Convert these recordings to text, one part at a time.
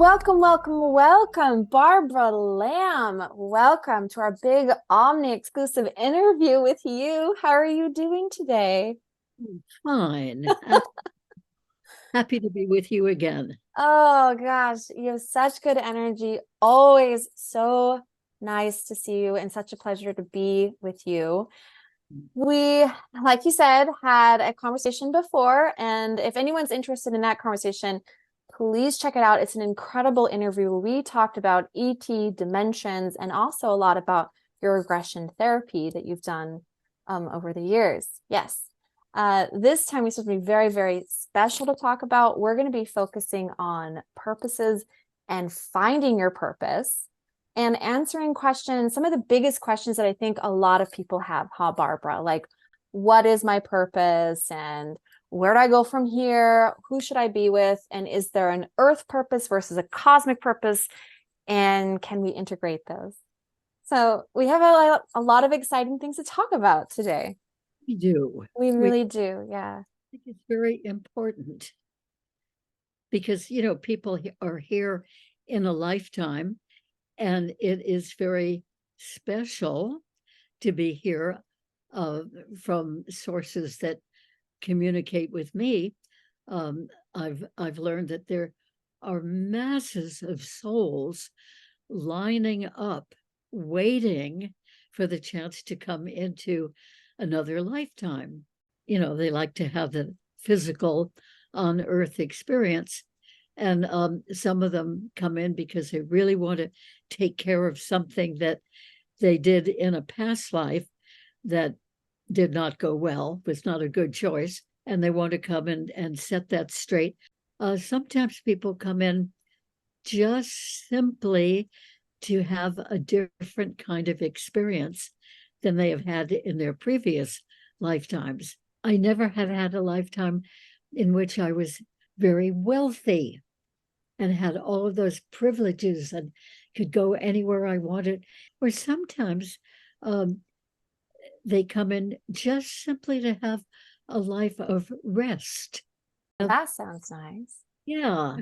Welcome, Barbara Lamb. Welcome to our big Omni exclusive interview with you. How are you doing today? Fine. Happy to be with you again. Oh gosh, you have such good energy. Always so nice to see you and such a pleasure to be with you. We, like you said, had a conversation before, and if anyone's interested in that conversation, please check it out. It's an incredible interview where we talked about ET, dimensions, and also a lot about your regression therapy that you've done over the years. Yes. This time we supposed to be very, very special to talk about. We're going to be focusing on purposes and finding your purpose and answering questions, some of the biggest questions that I think a lot of people have, Barbara? Like, what is my purpose? And where do I go from here? Who should I be with? And is there an earth purpose versus a cosmic purpose? And can we integrate those? So we have a lot of exciting things to talk about today. We do. We really do. Yeah. I think it's very important because, people are here in a lifetime, and it is very special to be here from sources that communicate with me. I've learned that there are masses of souls lining up, waiting for the chance to come into another lifetime. They like to have the physical on earth experience. And some of them come in because they really want to take care of something that they did in a past life that did not go well, was not a good choice, and they want to come in and set that straight. Sometimes people come in just simply to have a different kind of experience than they have had in their previous lifetimes. I never have had a lifetime in which I was very wealthy and had all of those privileges and could go anywhere I wanted. Or sometimes they come in just simply to have a life of rest. That sounds nice. Yeah.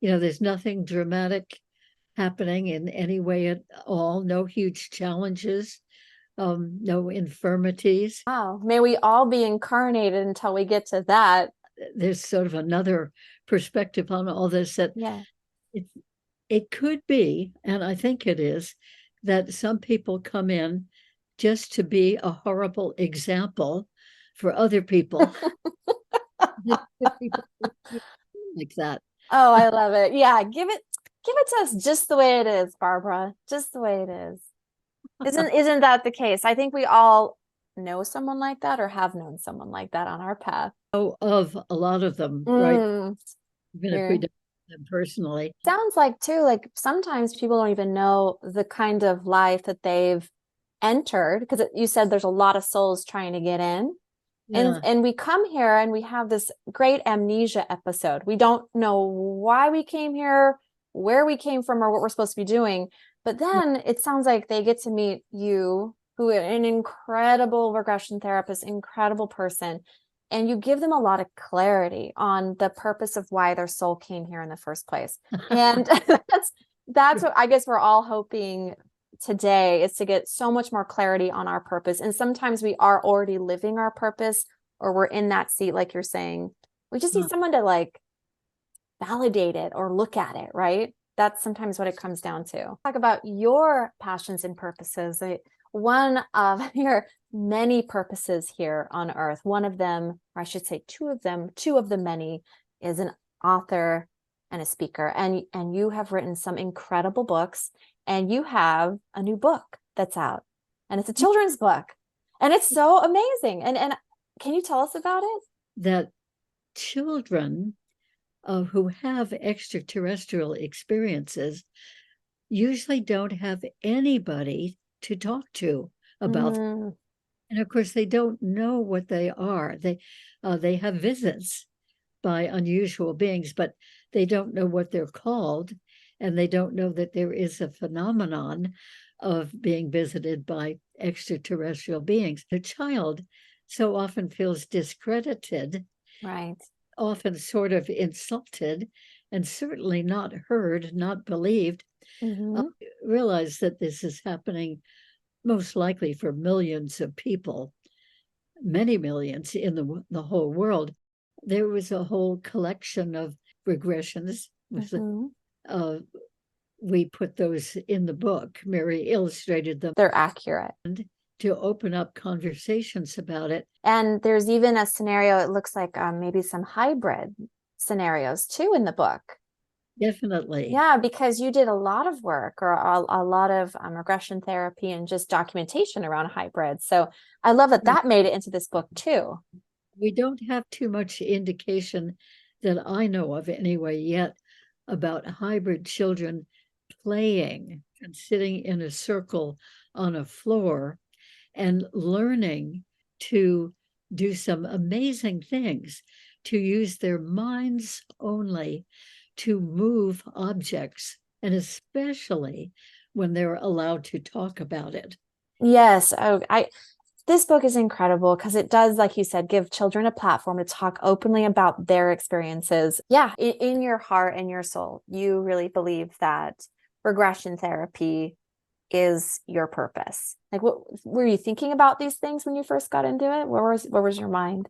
There's nothing dramatic happening in any way at all, no huge challenges, no infirmities. Wow. May we all be incarnated until we get to that. There's sort of another perspective on all this that Yeah. it could be, and I think it is, that some people come in just to be a horrible example for other people. Like that. Oh, I love it. Yeah, give it to us just the way it is, Barbara. Just the way it is. Isn't that the case? I think we all know someone like that or have known someone like that on our path. Oh, of a lot of them, right? Even if we Yeah. don't know them personally. Sounds like too, like sometimes people don't even know the kind of life that they've entered, because you said there's a lot of souls trying to get in. Yeah. And we come here and we have this great amnesia episode. We don't know why we came here, where we came from, or what we're supposed to be doing. But then it sounds like they get to meet you, who are an incredible regression therapist, incredible person, and you give them a lot of clarity on the purpose of why their soul came here in the first place. And that's what I guess we're all hoping today, is to get so much more clarity on our purpose. And sometimes we are already living our purpose, or we're in that seat, like you're saying. We just need someone to like validate it or look at it, right? That's sometimes what it comes down to. Talk about your passions and purposes. One of your many purposes here on earth, one of them, or I should say two of the many, is an author and a speaker. And you have written some incredible books, and you have a new book that's out, and it's a children's book, and it's so amazing. And can you tell us about it? That children who have extraterrestrial experiences usually don't have anybody to talk to about them. And of course, they don't know what they are. They have visits by unusual beings, but they don't know what they're called, and they don't know that there is a phenomenon of being visited by extraterrestrial beings. The child so often feels discredited, Right. often sort of insulted, and certainly not heard, not believed, Mhm. realize that this is happening most likely for millions of people, many millions in the whole world. There was a whole collection of regressions. Mhm. Uh, we put those in the book. Mary illustrated them They're accurate. to open up conversations about it. And there's even a scenario, it looks like maybe some hybrid scenarios too in the book. Definitely. Yeah, because you did a lot of work or a lot of regression therapy and just documentation around hybrids. So I love that that made it into this book too. We don't have too much indication that I know of anyway yet about hybrid children playing and sitting in a circle on a floor and learning to do some amazing things, to use their minds only to move objects, and especially when they're allowed to talk about it. Yes. Oh, this book is incredible because it does, like you said, give children a platform to talk openly about their experiences. Yeah, in your heart and your soul, you really believe that regression therapy is your purpose. Like, what were you thinking about these things when you first got into it? Where was your mind?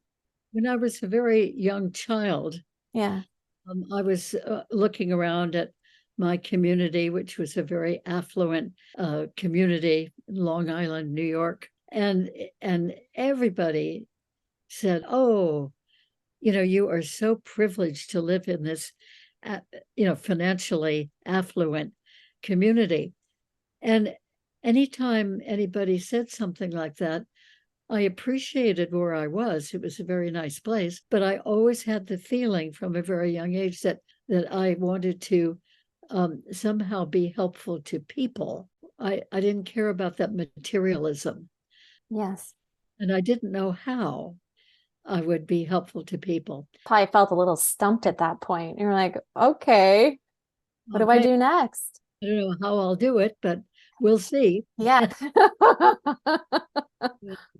When I was a very young child, Yeah. I was looking around at my community, which was a very affluent community in Long Island, New York, and everybody said, "Oh, you are so privileged to live in this, financially affluent community." And anytime anybody said something like that, I appreciated where I was. It was a very nice place, but I always had the feeling from a very young age that I wanted to somehow be helpful to people. I didn't care about that materialism, Yes. and I didn't know how I would be helpful to people. Probably felt a little stumped at that point. You're like, okay, what do I Okay, do next? I don't know how I'll do it, but we'll see. Yeah.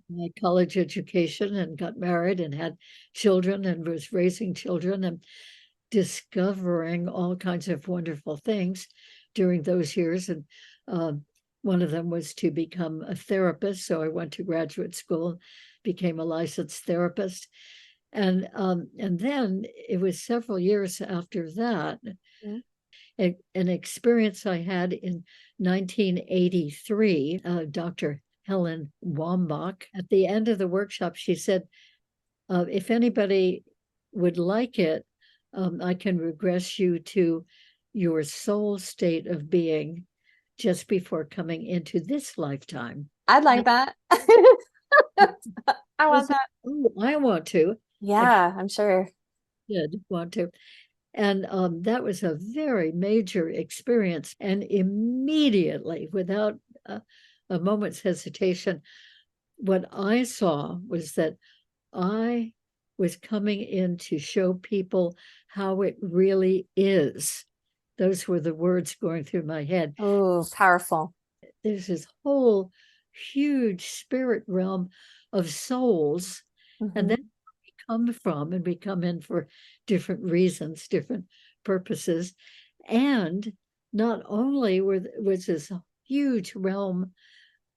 My college education and got married and had children and was raising children and discovering all kinds of wonderful things during those years. And one of them was to become a therapist. So I went to graduate school, became a licensed therapist. And then it was several years after that, an experience I had in 1983, Dr. Helen Wambach. At the end of the workshop, she said, if anybody would like it, I can regress you to your soul state of being just before coming into this lifetime. I'd like that. I want that. Oh, I want to. Yeah, I'm sure. I did want to. And that was a very major experience. And immediately, without a moment's hesitation, what I saw was that I was coming in to show people how it really is. Those were the words going through my head. Oh, powerful. There's this whole huge spirit realm of souls. And then we come from, and we come in for different reasons, different purposes. And not only was this huge realm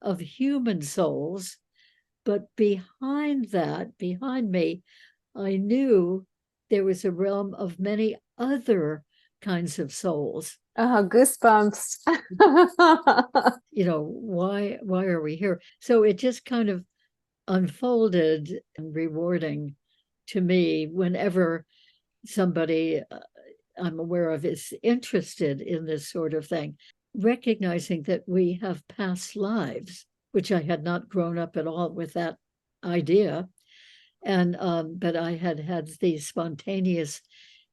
of human souls, but behind that, behind me, I knew there was a realm of many other kinds of souls. Oh, goosebumps. Why are we here? So it just kind of unfolded and rewarding to me whenever somebody I'm aware of is interested in this sort of thing, recognizing that we have past lives, which I had not grown up at all with that idea. And but I had these spontaneous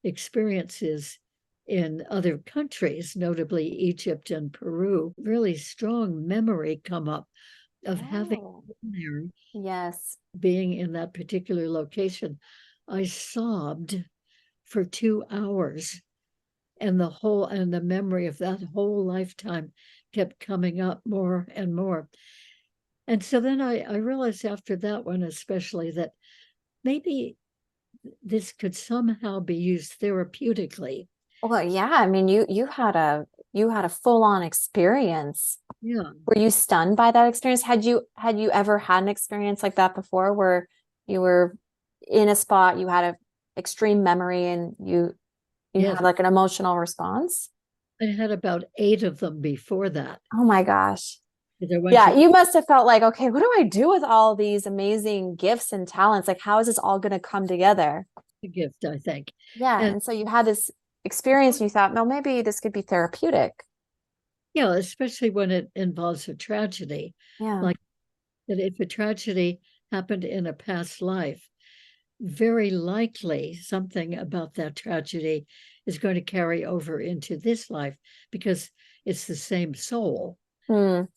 experiences in other countries, notably Egypt and Peru, really strong memory come up of having been there, Yes. being in that particular location. I sobbed for 2 hours, and the memory of that whole lifetime kept coming up more and more. And so then I realized after that one especially that maybe this could somehow be used therapeutically, Well, yeah, I mean, you had a full-on experience. Yeah. Were you stunned by that experience? Had you ever had an experience like that before where you were in a spot, you had a extreme memory and you Yes. had like an emotional response? I had about 8 of them before that. Oh my gosh. 'Cause I went Yeah, to you must have felt like, okay, what do I do with all these amazing gifts and talents? Like, how is this all going to come together? the gift, I think. Yeah. And And so you had this experience and you thought, well, maybe this could be therapeutic. yeah, especially when it involves a tragedy, Yeah. like that if a tragedy happened in a past life, very likely something about that tragedy is going to carry over into this life because it's the same soul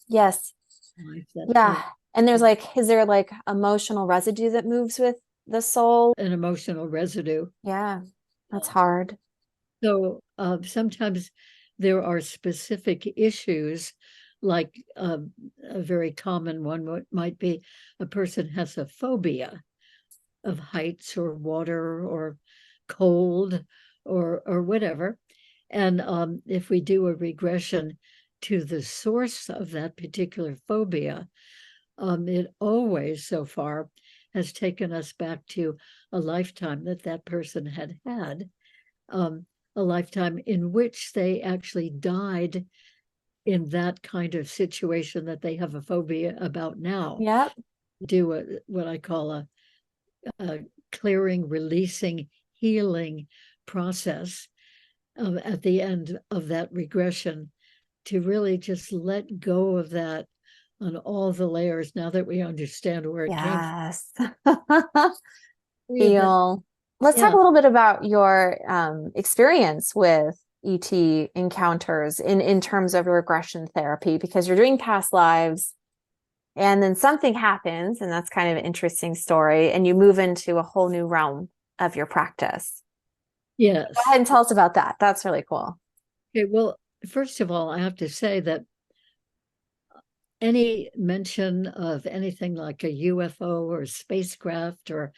Yes. life that Yeah. And there's like, is there like emotional residue that moves with the soul? an emotional residue. Yeah. That's hard. So sometimes there are specific issues, like a very common one might be a person has a phobia of heights or water or cold or whatever. And if we do a regression to the source of that particular phobia, it always so far has taken us back to a lifetime that that person had, um, a lifetime in which they actually died in that kind of situation that they have a phobia about now. Yep. Do what I call a clearing, releasing, healing process at the end of that regression to really just let go of that on all the layers now that we understand where it came from. Yes. That, Feel. Let's talk yeah, a little bit about your experience with ET encounters in terms of regression therapy, because you're doing past lives and then something happens, and that's kind of an interesting story, and you move into a whole new realm of your practice. Go ahead yes. and tell us about that. That's really cool. Okay, well, first of all, I have to say that any mention of anything like a UFO or spacecraft or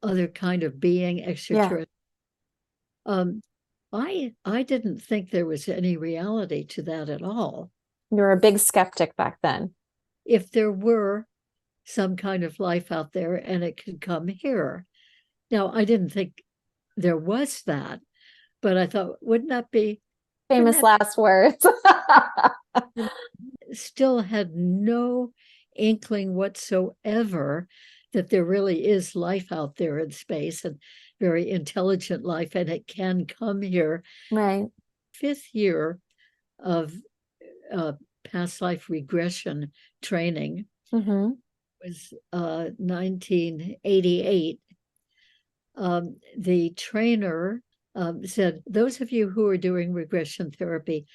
other kind of being Yeah, extraterrestrial, um, I didn't think there was any reality to that at all. you were a big skeptic back then. If there were some kind of life out there and it could come here. Now, I didn't think there was that, but I thought, wouldn't Famous that last words. still had no inkling whatsoever that there really is life out there in space and very intelligent life, and it can come here. Right. 5th year of uh, past life regression training Mm-hmm. was 1988. The trainer said, those of you who are doing regression therapy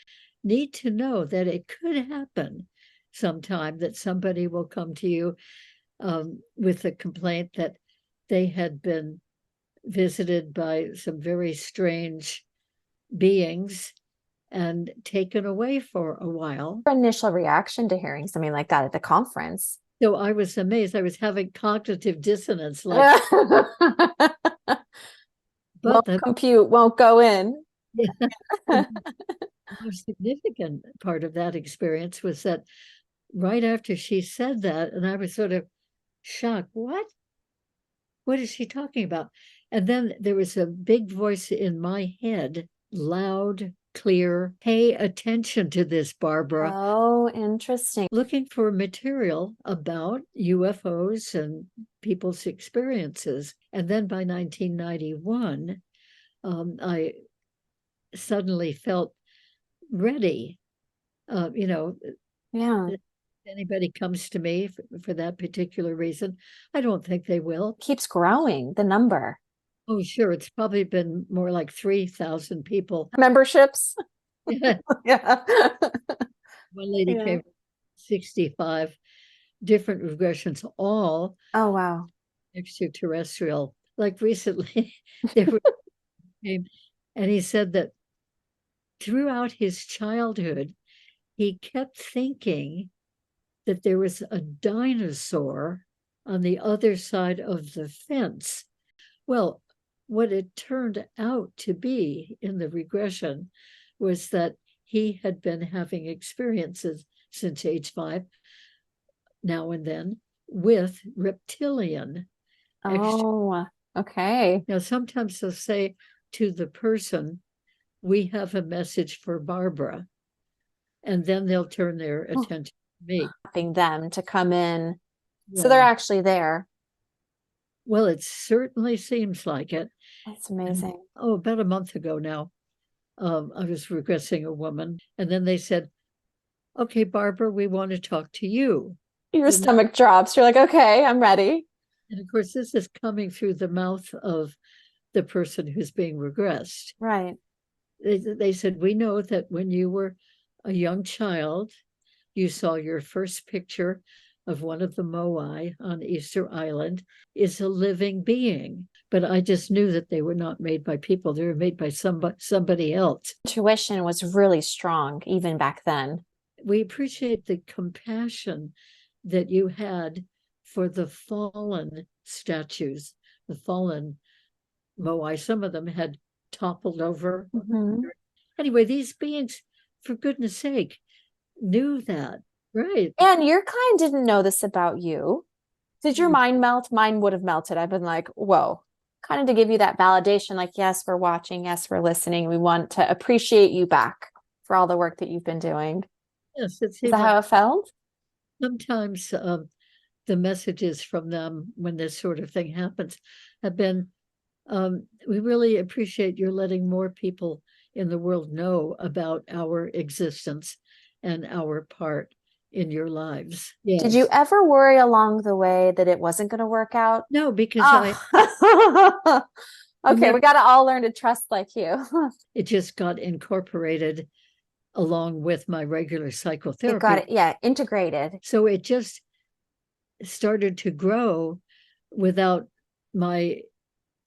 need to know that it could happen sometime that somebody will come to you with a complaint that they had been visited by some very strange beings and taken away for a while. Initial reaction to hearing something like that at the conference? So I was amazed. I was having cognitive dissonance, like, but Won't compute, won't go in. the most significant part of that experience was that right after she said that, and I was sort of shocked. What is she talking about? And then there was a big voice in my head, loud, clear, pay attention to this, Barbara, Oh, interesting. looking for material about UFOs and people's experiences. And then by 1991, I suddenly felt ready. You know, Yeah. if anybody comes to me for that particular reason, I don't think they will. Keeps growing, the number. Oh, sure. It's probably been more like 3,000 people. Memberships. One Yeah. lady Yeah. came 65 different regressions, all Oh, wow. extraterrestrial. Like recently, there were came, and he said that throughout his childhood, he kept thinking that there was a dinosaur on the other side of the fence. Well, what it turned out to be in the regression was that he had been having experiences since age 5, now and then, with reptilian. Oh, okay. Now, sometimes they'll say to the person, we have a message for Barbara. And then they'll turn their attention to me. Helping them to come in. Yeah. So they're actually there. Well, it certainly seems like it. That's amazing. And, about a month ago now, I was regressing a woman. And then they said, okay, Barbara, we want to talk to you. Your stomach drops. You're like, okay, I'm ready. And of course, this is coming through the mouth of the person who's being regressed. Right. They said, we know that when you were a young child, you saw your first picture of one of the moai on Easter Island is a living being. But I just knew that they were not made by people. They were made by somebody else. Intuition was really strong even back then. We appreciate the compassion that you had for the fallen statues, the fallen moai. Some of them had toppled over. Mm-hmm. Anyway, these beings, for goodness sake, knew that. Right. And your kind didn't know this about you. Did your mind melt? Mine would have melted. I've been like, whoa, kind of to give you that validation, like, yes, we're watching. Yes, we're listening. We want to appreciate you back for all the work that you've been doing. Yes. Is that how it felt? Sometimes the messages from them when this sort of thing happens have been, we really appreciate your letting more people in the world know about our existence and our part in your lives. Yes. Did you ever worry along the way that it wasn't going to work out? No, because okay, we got to all learn to trust like you. It just got incorporated along with my regular psychotherapy. It got it, yeah, integrated. So it just started to grow without my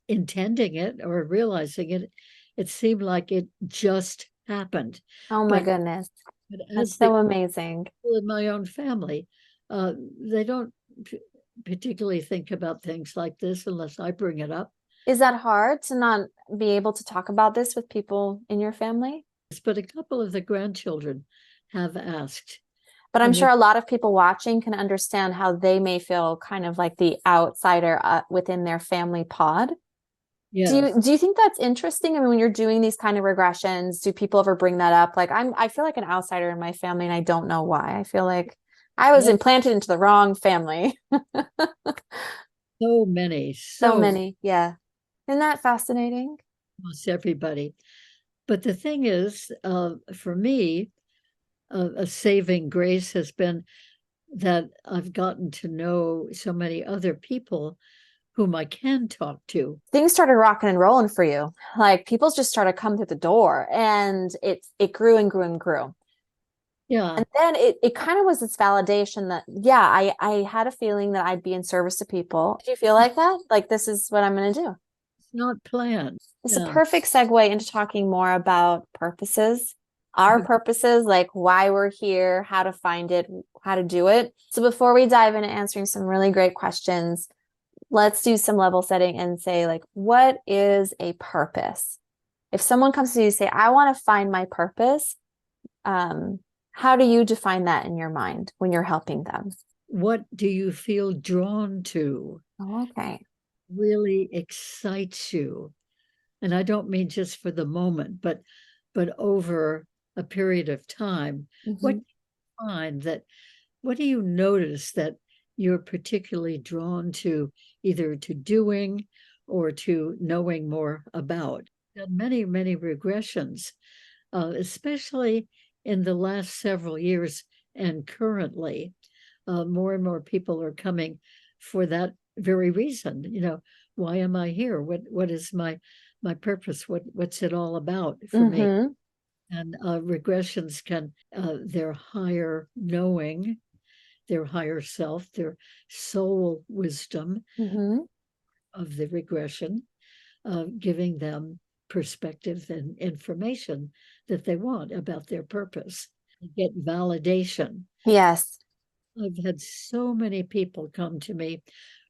intending it or realizing it. It seemed like it just happened. Oh my goodness. That's so amazing. In my own family, they don't particularly think about things like this unless I bring it up. Is that hard to not be able to talk about this with people in your family? But a couple of the grandchildren have asked. But I'm sure a lot of people watching can understand how they may feel kind of like the outsider within their family pod. Yes. Do you think that's interesting? I mean, when you're doing these kind of regressions, do people ever bring that up? Like, I feel like an outsider in my family and I don't know why. I feel like I was implanted into the wrong family. So many. Yeah. Isn't that fascinating? Almost everybody. But the thing is, for me, a saving grace has been that I've gotten to know so many other people whom I can talk to. Things started rocking and rolling for you. Like people just started coming through the door and it grew and grew and grew. Yeah. And then it kind of was this validation that, yeah, I had a feeling that I'd be in service to people. Did you feel like that? Like, this is what I'm going to do. It's not planned. It's a perfect segue into talking more about purposes, our purposes, like why we're here, how to find it, how to do it. So before we dive into answering some really great questions, let's do some level setting and say, like, what is a purpose? If someone comes to you and say, I want to find my purpose, how do you define that in your mind when you're helping them? What do you feel drawn to? Oh, okay. Really excites you? And I don't mean just for the moment, but over a period of time. What do you find that, what do you notice that you're particularly drawn to, either to doing or to knowing more about? Many, many regressions, especially in the last several years and currently, more and more people are coming for that very reason. You know, why am I here? What is my purpose? What's it all about for me? And regressions can, their higher knowing, their higher self, their soul wisdom of the regression, giving them perspective and information that they want about their purpose. Get validation. Yes. I've had so many people come to me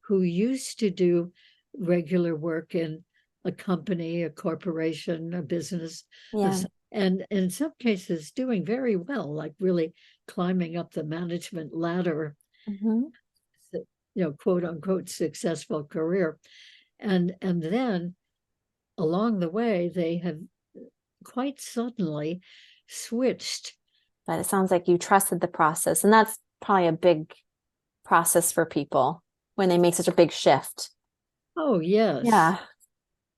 who used to do regular work in a company, a corporation, a business, Yeah. and in some cases doing very well, like really climbing up the management ladder, Mhm. quote unquote successful career. And then along the way, they have quite suddenly switched. But it sounds like you trusted the process, and that's probably a big process for people when they make such a big shift. Oh, yes. Yeah.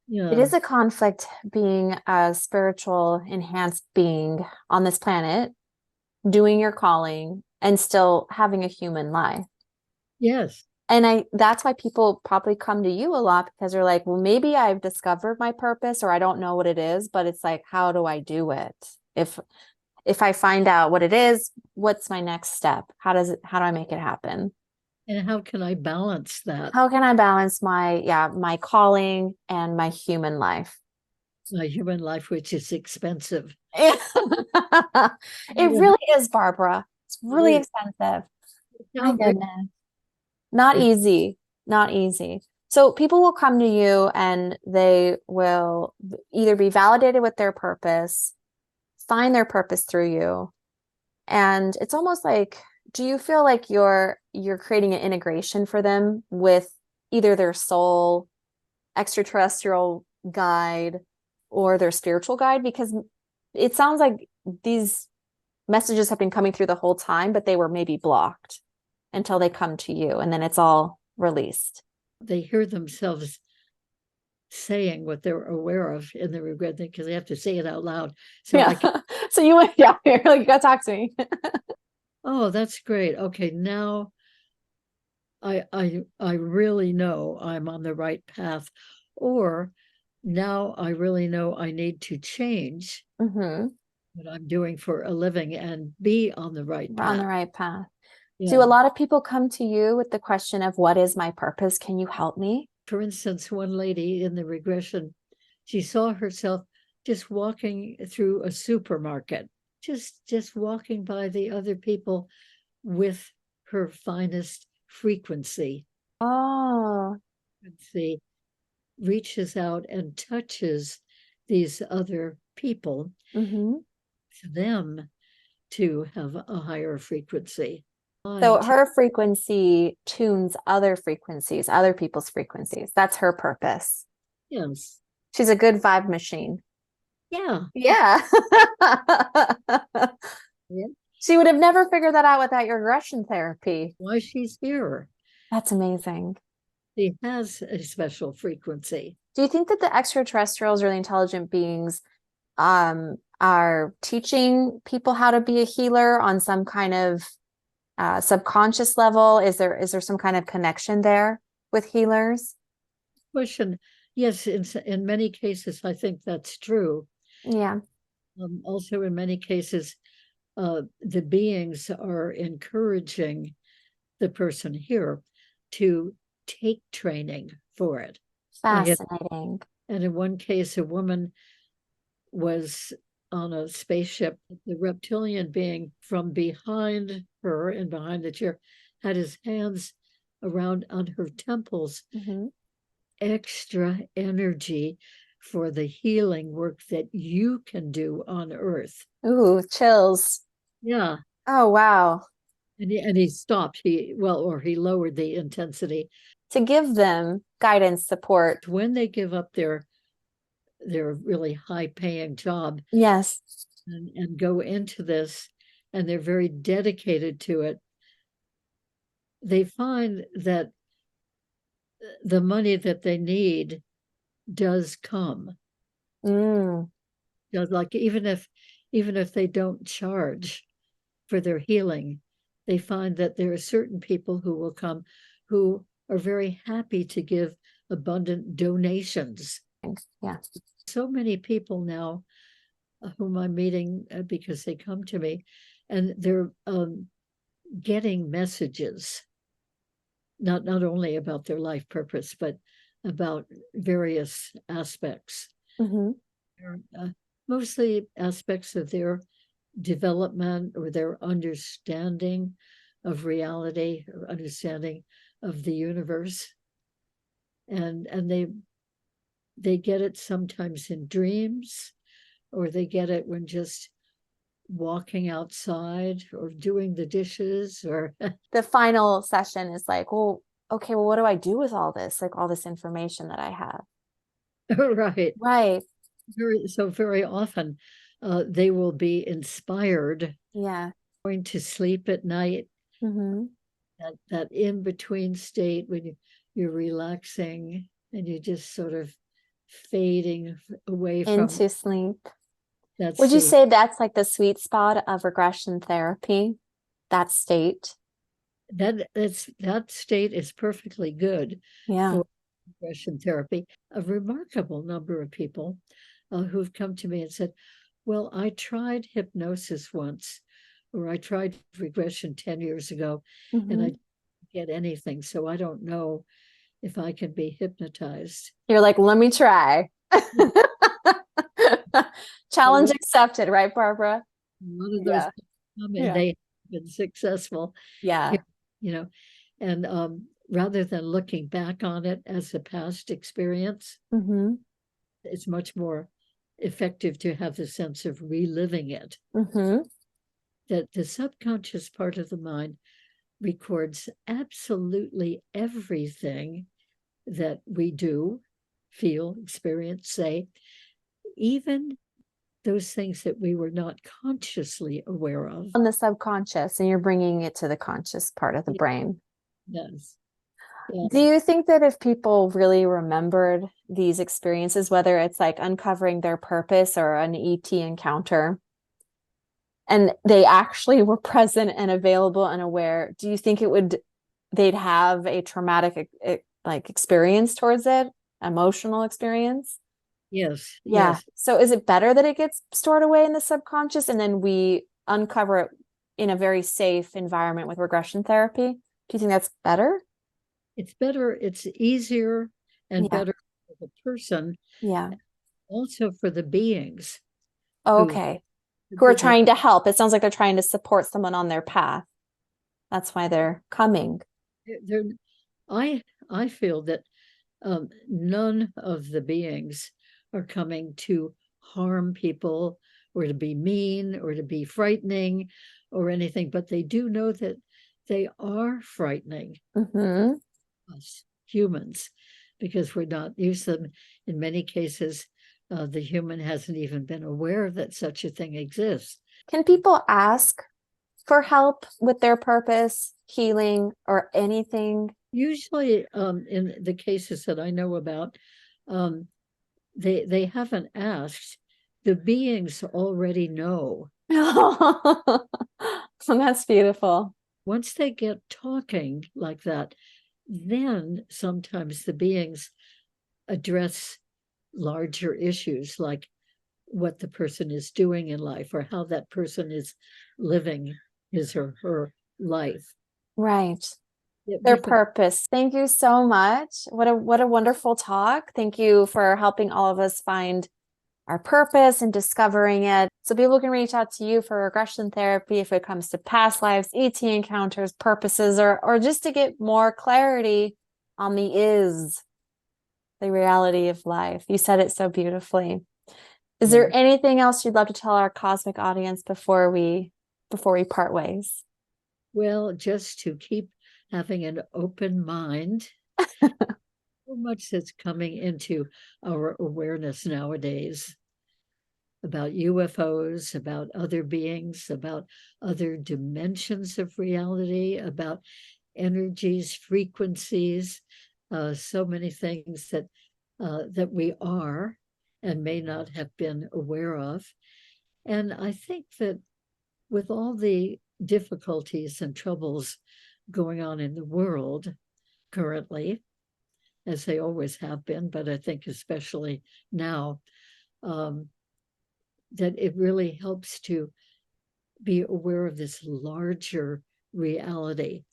It Yeah. is a conflict being a spiritual enhanced being on this planet, doing your calling and still having a human life. Yes. And that's why people probably come to you a lot, because they're like, well, maybe I've discovered my purpose or I don't know what it is, but it's like, how do I do it? If I find out what it is, what's my next step? How do I make it happen? And how can I balance that? How can I balance my calling and my human life? My human life, which is expensive. It really is, Barbara. It's really expensive. My goodness. Not easy. Not easy. So people will come to you and they will either be validated with their purpose, find their purpose through you. And it's almost like, do you feel like you're creating an integration for them with either their soul, extraterrestrial guide, or their spiritual guide? Because it sounds like these messages have been coming through the whole time, but they were maybe blocked until they come to you, and then it's all released. They hear themselves saying what they're aware of in the regret thing because they have to say it out loud. So Yeah. So you went, yeah, you're like, you gotta talk to me. Oh, that's great. Okay, now I really know I'm on the right path, or now I really know I need to change what I'm doing for a living and be on the right We're on the path. right path. Yeah. Do a lot of people come to you with the question of what is my purpose? Can you help me? For instance, one lady in the regression, she saw herself just walking through a supermarket, just walking by the other people with her finest frequency. Oh, Frequency reaches out and touches these other people for them to have a higher frequency. so her frequency tunes other frequencies, other people's frequencies. That's her purpose. Yes. She's a good vibe machine. Yeah. Yeah. Yeah. She would have never figured that out without your regression therapy. Why she's here. That's amazing. She has a special frequency. Do you think that the extraterrestrials or the intelligent beings are teaching people how to be a healer on some kind of subconscious level? Is there some kind of connection there with healers? Question. Yes, in many cases, I think that's true. Yeah. Also, in many cases, the beings are encouraging the person here to take training for it. Fascinating. And in one case, a woman was on a spaceship. The reptilian being from behind her and behind the chair had his hands around on her temples. Extra energy for the healing work that you can do on Earth. Ooh, chills. Yeah. Oh, wow. And he stopped. He lowered the intensity to give them guidance, support. When they give up their really high paying job, Yes, and go into this, and they're very dedicated to it, they find that the money that they need does come. Like even if they don't charge for their healing, they find that there are certain people who will come who are very happy to give abundant donations. Yeah. So many people now whom I'm meeting because they come to me and they're getting messages, not only about their life purpose, but about various aspects. Mostly aspects of their development or their understanding of reality or understanding of the universe. And they get it sometimes in dreams, or they get it when just walking outside or doing the dishes, or The final session is like, well, okay, well, what do I do with all this? Like all this information that I have. right. Right. Very often they will be inspired Yeah. going to sleep at night, Mm-hmm. that in between state when you're relaxing and you're just sort of fading away from Into sleep. that Would you state. say that's like the sweet spot of regression therapy? That state? That state is perfectly good Yeah. for regression therapy. A remarkable number of people who've come to me and said, well, I tried hypnosis once, or I tried regression 10 years ago, and I Mm-hmm. didn't get anything. So I don't know if I can be hypnotized. You're like, let me try. Yeah. Challenge accepted, right, Barbara? A lot of those Yeah. people come and Yeah. they have been successful, Yeah. you know, and rather than looking back on it as a past experience, Mm-hmm. it's much more effective to have the sense of reliving it. Mm-hmm. That the subconscious part of the mind records absolutely everything that we do, feel, experience, say, even those things that we were not consciously aware of. On the subconscious, and you're bringing it to the conscious part of the brain. Yes. Do you think that if people really remembered these experiences, whether it's like uncovering their purpose or an ET encounter, and they actually were present and available and aware, do you think they'd have a traumatic like experience towards it, emotional experience? Yes. Yeah. Yes. So is it better that it gets stored away in the subconscious and then we uncover it in a very safe environment with regression therapy? Do you think that's better? It's better, it's easier and Yeah. better for the person, Yeah. also for the beings who Okay. Who are that trying to help. It sounds like they're trying to support someone on their path. That's why they're coming. they're I feel that none of the beings are coming to harm people or to be mean or to be frightening or anything, but they do know that they are frightening Mm-hmm. us humans because we're not used to them. In many cases, the human hasn't even been aware that such a thing exists. Can people ask for help with their purpose, healing, or anything? Usually, in the cases that I know about, um, they haven't asked. The beings already know. That's beautiful. Once they get talking like that, then sometimes the beings address larger issues like what the person is doing in life or how that person is living his or her life. Right. Their Because purpose. Thank you so much. What a wonderful talk. Thank you for helping all of us find our purpose and discovering it. So people can reach out to you for regression therapy if it comes to past lives, ET encounters, purposes, or just to get more clarity on the reality of life. You said it so beautifully. Is there anything else you'd love to tell our cosmic audience before we part ways? well, just to keep having an open mind. So much that's coming into our awareness nowadays about UFOs, about other beings, about other dimensions of reality, about energies, frequencies, so many things that we are and may not have been aware of. And I think that with all the difficulties and troubles going on in the world currently, as they always have been, but I think especially now, um, that it really helps to be aware of this larger reality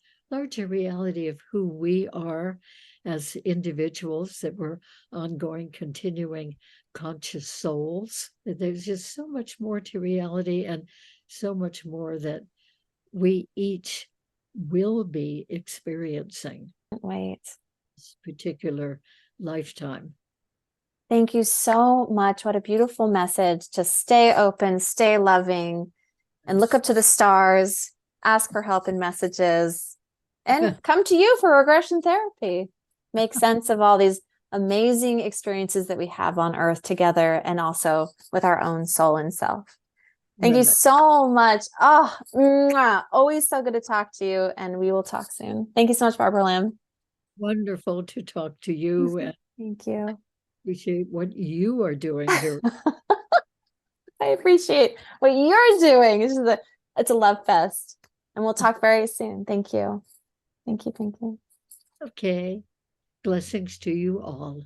of who we are as individuals, that we're ongoing, continuing conscious souls. That there's just so much more to reality and so much more that we each will be experiencing Wait. this particular lifetime. Thank you so much. What a beautiful message to stay open, stay loving, and look up to the stars, ask for help in messages, and come to you for regression therapy. Make sense of all these amazing experiences that we have on earth together and also with our own soul and self. Thank you so much. Oh, mwah. Always so good to talk to you, and we will talk soon. Thank you so much, Barbara Lamb. Wonderful to talk to you, and Thank you. appreciate what you are doing here. I appreciate what you're doing. It's a love fest, and we'll talk very soon. Thank you. Thank you. Thank you. Okay. Blessings to you all.